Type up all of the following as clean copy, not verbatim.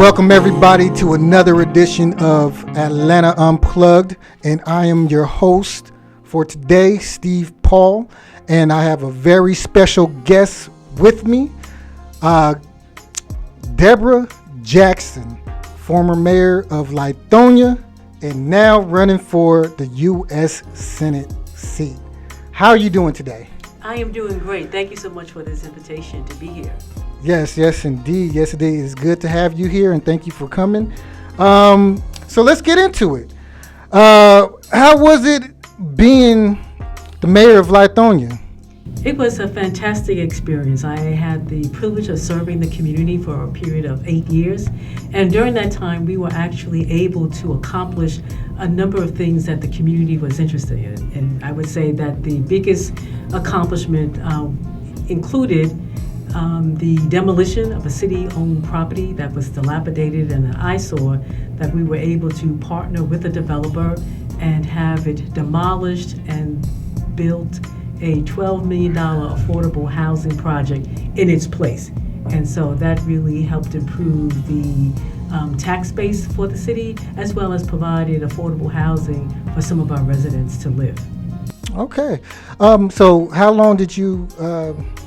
Welcome everybody to another edition of Atlanta Unplugged, and I am your host for today, Steve Paul, and I have a very special guest with me, Deborah Jackson, former mayor of Lithonia and now running for the U.S. Senate seat. How are you doing today? I am doing great. Thank you so much for this invitation to be here. Yes, indeed. Yes, indeed. It's good to have you here, and thank you for coming. So let's get into it. How was it being the mayor of Lithonia? It was a fantastic experience. I had the privilege of serving the community for a period of 8 years, and during that time, we were actually able to accomplish a number of things that the community was interested in. And I would say that the biggest accomplishment included the demolition of a city-owned property that was dilapidated and an eyesore, that we were able to partner with a developer and have it demolished and built a $12 million affordable housing project in its place. And so that really helped improve the tax base for the city, as well as provided affordable housing for some of our residents to live. Okay. So how long did you,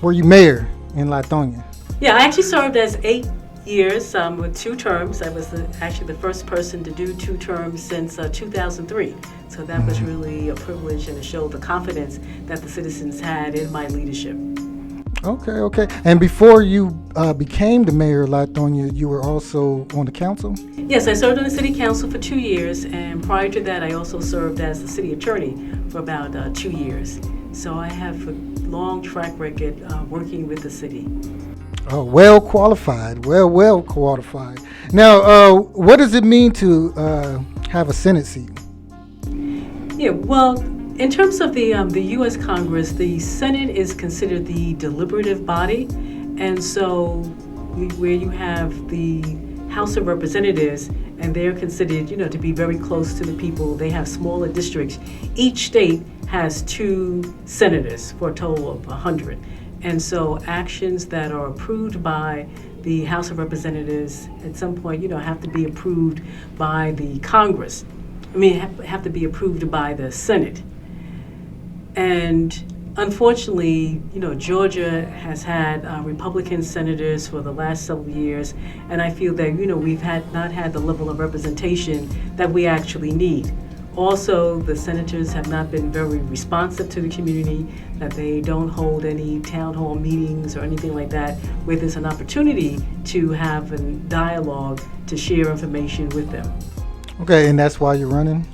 were you mayor in Lithonia? Yeah, I actually served as 8 years with 2 terms. I was actually the first person to do 2 terms since 2003. So that was really a privilege, and it showed the confidence that the citizens had in my leadership. Okay. And before you became the mayor of Lithonia, you were also on the council? Yes, I served on the city council for 2 years, and prior to that, I also served as the city attorney for about 2 years. So I have a long track record working with the city. Oh, well qualified. Now, what does it mean to have a Senate seat? Yeah, well, in terms of the U.S. Congress, the Senate is considered the deliberative body, and so where you have the House of Representatives, and they're considered, to be very close to the people. They have smaller districts. Each state has 2 senators for a total of 100. And so actions that are approved by the House of Representatives at some point, have to be approved by the Congress. Have to be approved by the Senate. And unfortunately, Georgia has had Republican senators for the last several years, and I feel that, we've not had the level of representation that we actually need. Also, the senators have not been very responsive to the community, that they don't hold any town hall meetings or anything like that, where there's an opportunity to have a dialogue to share information with them. Okay, and that's why you're running?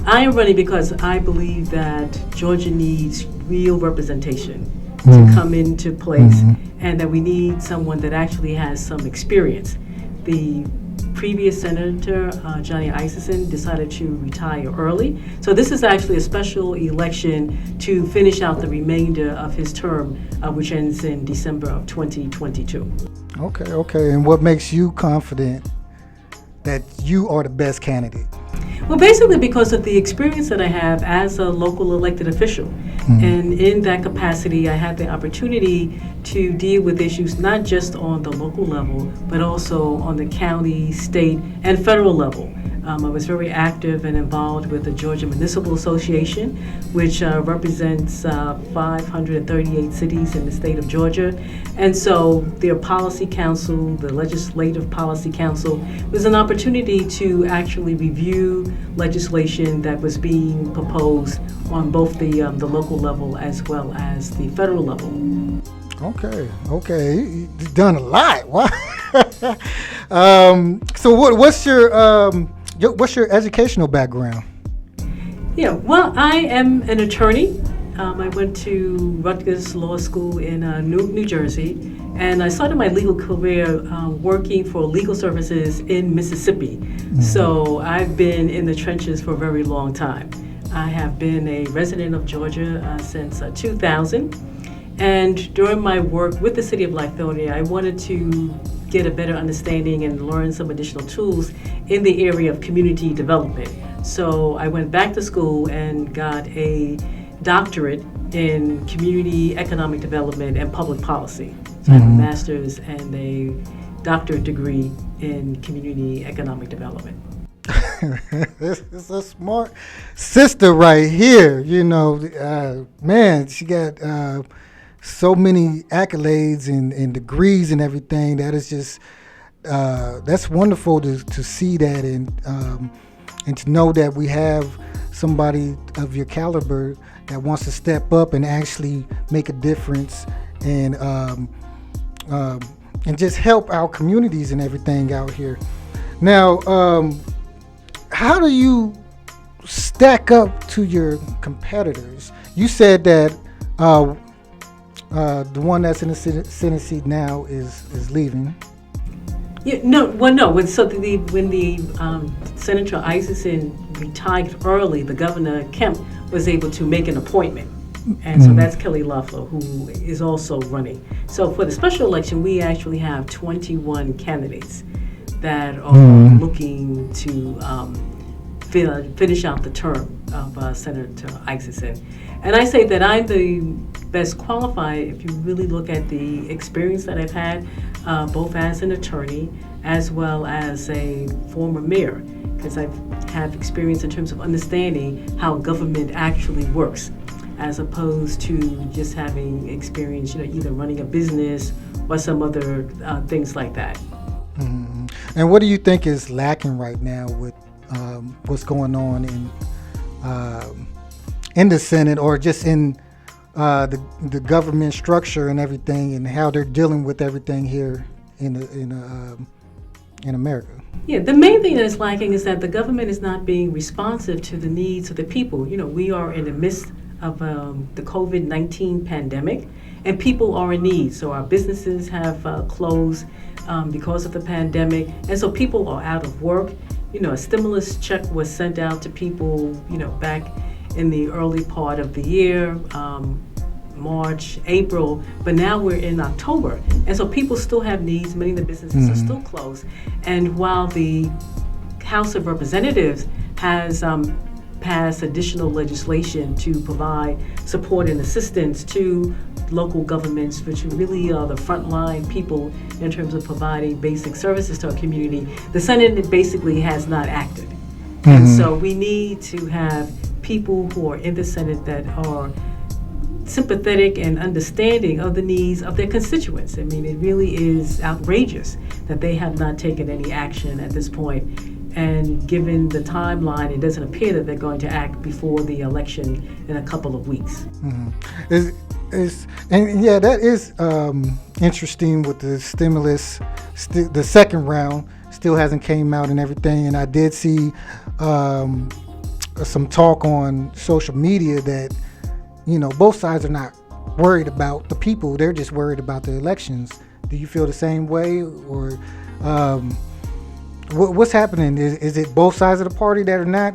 I am running because I believe that Georgia needs real representation to come into place, and that we need someone that actually has some experience. The previous senator, Johnny Isakson, decided to retire early. So this is actually a special election to finish out the remainder of his term, which ends in December of 2022. Okay. And what makes you confident that you are the best candidate? Well, basically because of the experience that I have as a local elected official. And in that capacity, I had the opportunity to deal with issues not just on the local level, but also on the county, state, and federal level. I was very active and involved with the Georgia Municipal Association, which represents 538 cities in the state of Georgia. And so their policy council, the Legislative Policy Council, was an opportunity to actually review legislation that was being proposed on both the local level as well as the federal level. Okay. You've done a lot. Wow. So what's your educational background? Yeah, well, I am an attorney. I went to Rutgers Law School in Newark, New Jersey, and I started my legal career working for legal services in Mississippi. So I've been in the trenches for a very long time. I have been a resident of Georgia since 2000, and during my work with the city of Lithonia, I wanted to get a better understanding and learn some additional tools in the area of community development. So I went back to school and got a doctorate in community economic development and public policy. So I have a master's and a doctorate degree in community economic development. It's a smart sister right here. Man, she got so many accolades and degrees and everything. That is just that's wonderful to see that and to know that we have somebody of your caliber that wants to step up and actually make a difference and just help our communities and everything out here. Now, how do you stack up to your competitors? You said that the one that's in the Senate seat now is leaving. Yeah, no. When Senator Isaacson retired early, the Governor Kemp was able to make an appointment, and so that's Kelly Loeffler, who is also running. So for the special election, we actually have 21 candidates that are looking to finish out the term of Senator Isaacson. And I say that I'm the best qualified if you really look at the experience that I've had, both as an attorney as well as a former mayor, because I have experience in terms of understanding how government actually works, as opposed to just having experience, either running a business or some other things like that. Mm-hmm. And what do you think is lacking right now with what's going on in the Senate, or just in the government structure and everything, and how they're dealing with everything here in America? Yeah, the main thing that is lacking is that the government is not being responsive to the needs of the people. We are in the midst of the COVID-19 pandemic, and people are in need. So our businesses have closed because of the pandemic, and so people are out of work. A stimulus check was sent out to people, back in the early part of the year, March, April, but now we're in October. And so people still have needs. Many of the businesses are still closed. And while the House of Representatives has passed additional legislation to provide support and assistance to local governments, which really are the frontline people in terms of providing basic services to our community, the Senate basically has not acted. And so we need to have people who are in the Senate that are sympathetic and understanding of the needs of their constituents. I mean, it really is outrageous that they have not taken any action at this point. And given the timeline, it doesn't appear that they're going to act before the election in a couple of weeks. That is interesting with the stimulus. The second round still hasn't came out and everything. And I did see some talk on social media that both sides are not worried about the people; they're just worried about the elections. Do you feel the same way, or what's happening? Is it both sides of the party that are not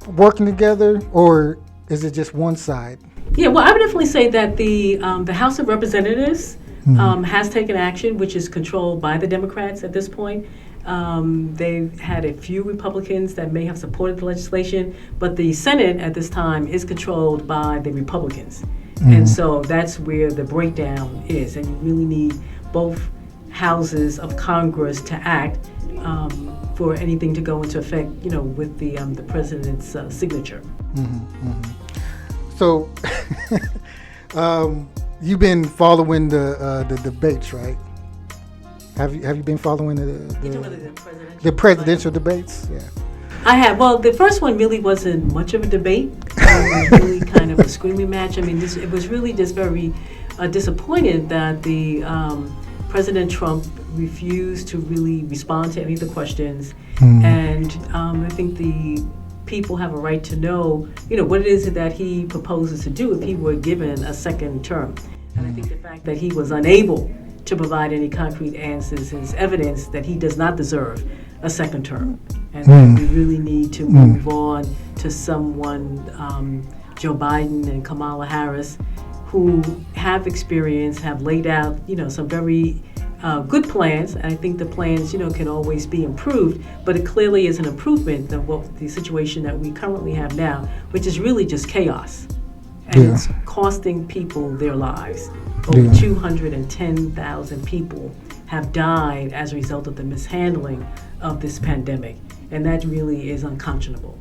working together, or is it just one side? Yeah, well, I would definitely say that the House of Representatives has taken action, which is controlled by the Democrats at this point. They've had a few Republicans that may have supported the legislation, but the Senate at this time is controlled by the Republicans. And so that's where the breakdown is. And you really need both houses of Congress to act for anything to go into effect, with the president's signature. So, you've been following the debates, right? Have you been following the presidential debates? Yeah. I have. Well, the first one really wasn't much of a debate. It was really kind of a screaming match. I mean, it was really just very disappointed that the President Trump refused to really respond to any of the questions. And I think the people have a right to know, what it is that he proposes to do if he were given a second term. And I think the fact that he was unable to provide any concrete answers is evidence that he does not deserve a second term. And we really need to move on to someone, Joe Biden and Kamala Harris, who have experience, have laid out, some very good plans. And I think the plans, can always be improved, but it clearly is an improvement of the situation that we currently have now, which is really just chaos. And it's costing people their lives. Over 210,000 people have died as a result of the mishandling of this pandemic. And that really is unconscionable.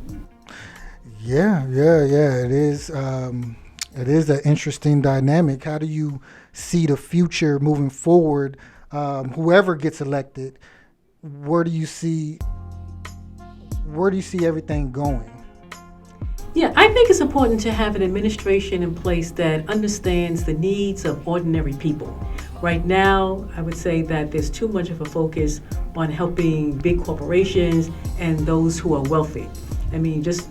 Yeah. It is. It is an interesting dynamic. How do you see the future moving forward? Whoever gets elected, where do you see everything going? Yeah, I think it's important to have an administration in place that understands the needs of ordinary people. Right now, I would say that there's too much of a focus on helping big corporations and those who are wealthy. I mean, just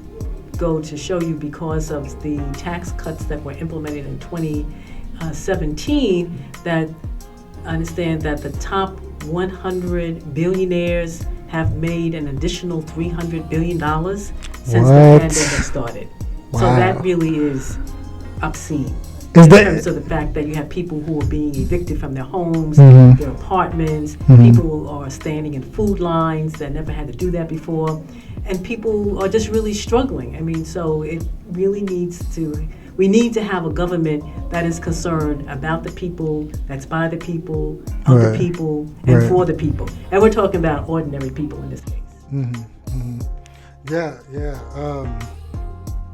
go to show you, because of the tax cuts that were implemented in 2017, that I understand that the top 100 billionaires have made an additional $300 billion since the pandemic started. Wow. So that really is obscene. In terms of the fact that you have people who are being evicted from their homes, their apartments, people are standing in food lines that never had to do that before, and people are just really struggling. I mean, so it really we need to have a government that is concerned about the people, that's by the people, of the people, and for the people. And we're talking about ordinary people in this case. Yeah.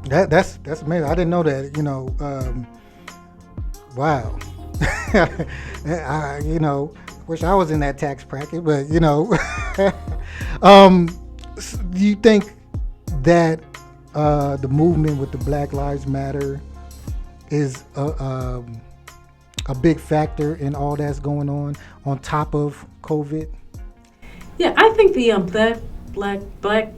That's amazing. I didn't know that. Wow. I wish I was in that tax bracket, but do you think that the movement with the Black Lives Matter is a big factor in all that's going on top of COVID? Yeah, I think the Black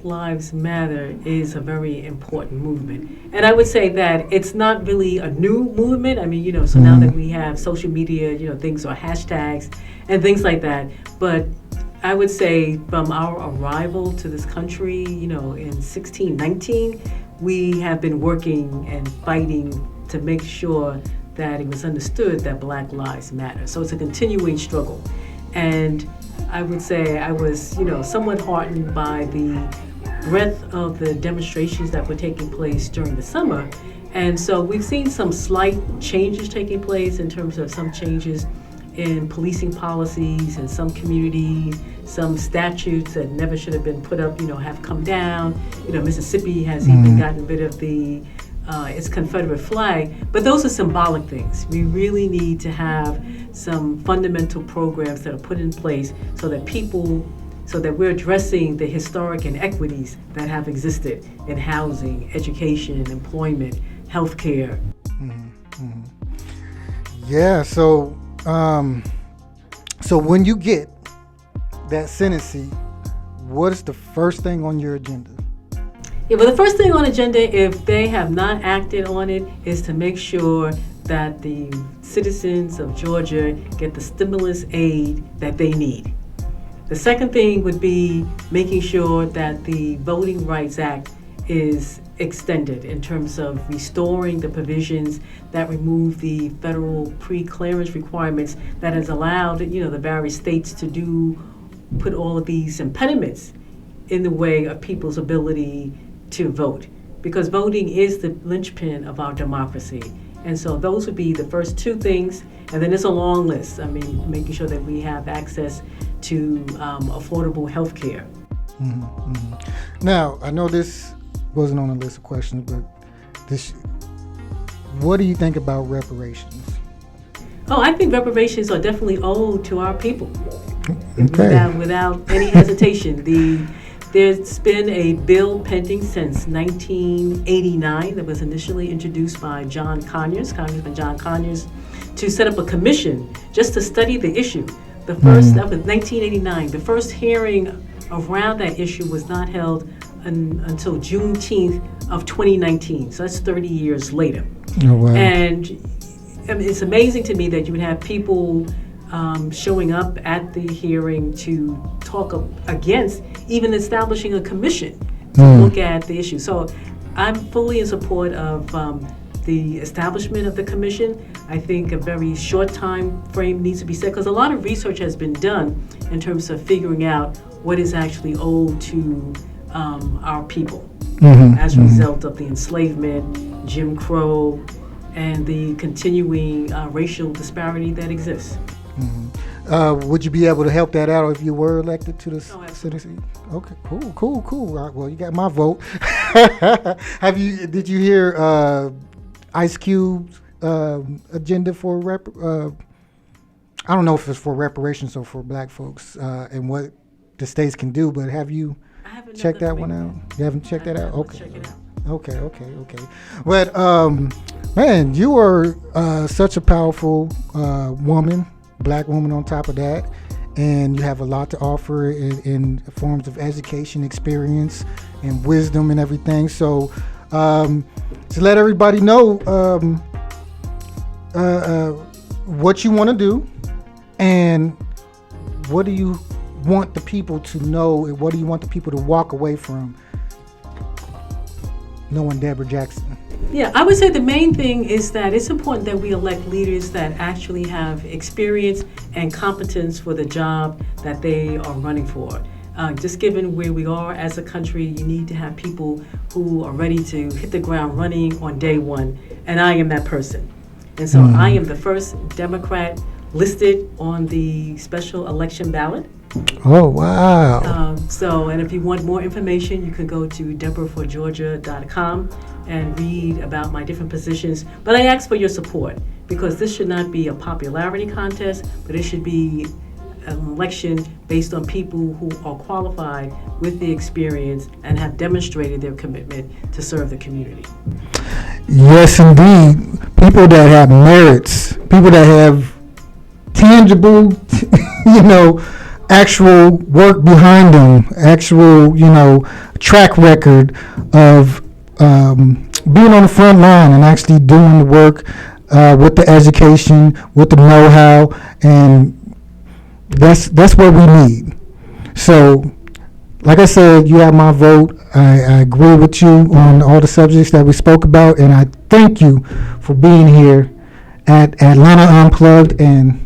Lives Matter is a very important movement. And I would say that it's not really a new movement. I mean, so now that we have social media, things are hashtags and things like that. But I would say from our arrival to this country, in 1619, we have been working and fighting to make sure that it was understood that Black Lives Matter. So it's a continuing struggle. And I would say I was, somewhat heartened by the breadth of the demonstrations that were taking place during the summer. And so we've seen some slight changes taking place in terms of some changes in policing policies in some communities, some statutes that never should have been put up, have come down. Mississippi has even gotten rid of its Confederate flag, but those are symbolic things. We really need to have some fundamental programs that are put in place so that we're addressing the historic inequities that have existed in housing, education, employment, healthcare. Yeah, so when you get that sentencing, what is the first thing on your agenda? Yeah, well, the first thing on agenda, if they have not acted on it, is to make sure that the citizens of Georgia get the stimulus aid that they need. The second thing would be making sure that the Voting Rights Act is extended in terms of restoring the provisions that remove the federal pre-clearance requirements that has allowed, the various states to put all of these impediments in the way of people's ability to vote, because voting is the linchpin of our democracy. And so those would be the first two things. And then it's a long list. I mean, making sure that we have access to affordable health care. Now, I know this wasn't on the list of questions, but what do you think about reparations? Oh, I think reparations are definitely owed to our people. Okay. Without any hesitation. There's been a bill pending since 1989 that was initially introduced by Congressman John Conyers, to set up a commission just to study the issue. The first, that was 1989. The first hearing around that issue was not held until Juneteenth of 2019. So that's 30 years later. Oh, wow. And it's amazing to me that you would have people showing up at the hearing to talk against even establishing a commission to look at the issue. So I'm fully in support of the establishment of the commission. I think a very short time frame needs to be set, because a lot of research has been done in terms of figuring out what is actually owed to our people as a result of the enslavement, Jim Crow, and the continuing racial disparity that exists. Would you be able to help that out if you were elected to the Oh, absolutely. Senate seat? Okay, cool. Well, you got my vote. Did you hear Ice Cube's agenda for I don't know if it's for reparations or for black folks and what the states can do, but have you I haven't checked that never one out? You haven't checked that out? Let's Okay. check it out. Okay. But man, you are such a powerful woman, black woman on top of that, and you have a lot to offer in forms of education, experience, and wisdom and everything. So to let everybody know what you want to do and what do you want the people to know and what do you want the people to walk away from knowing Deborah Jackson? Yeah, I would say the main thing is that it's important that we elect leaders that actually have experience and competence for the job that they are running for. Just given where we are as a country, you need to have people who are ready to hit the ground running on day one, and I am that person. And so I am the first Democrat listed on the special election ballot. Oh, wow. And if you want more information, you can go to deborahforgeorgia.com and read about my different positions. But I ask for your support because this should not be a popularity contest, but it should be an election based on people who are qualified with the experience and have demonstrated their commitment to serve the community. Yes, indeed. People that have merits, people that have tangible, actual work behind them, actual, track record of being on the front line and actually doing the work with the education, with the know-how, and that's what we need. So, like I said, you have my vote. I agree with you on all the subjects that we spoke about, and I thank you for being here at Atlanta Unplugged, and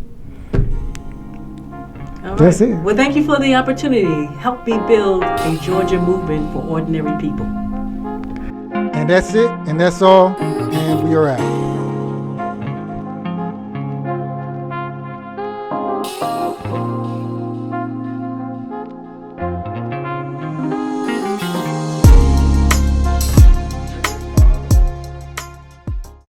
All that's right. it. Well, thank you for the opportunity. Help me build a Georgia movement for ordinary people. And that's it, and that's all, and we are out.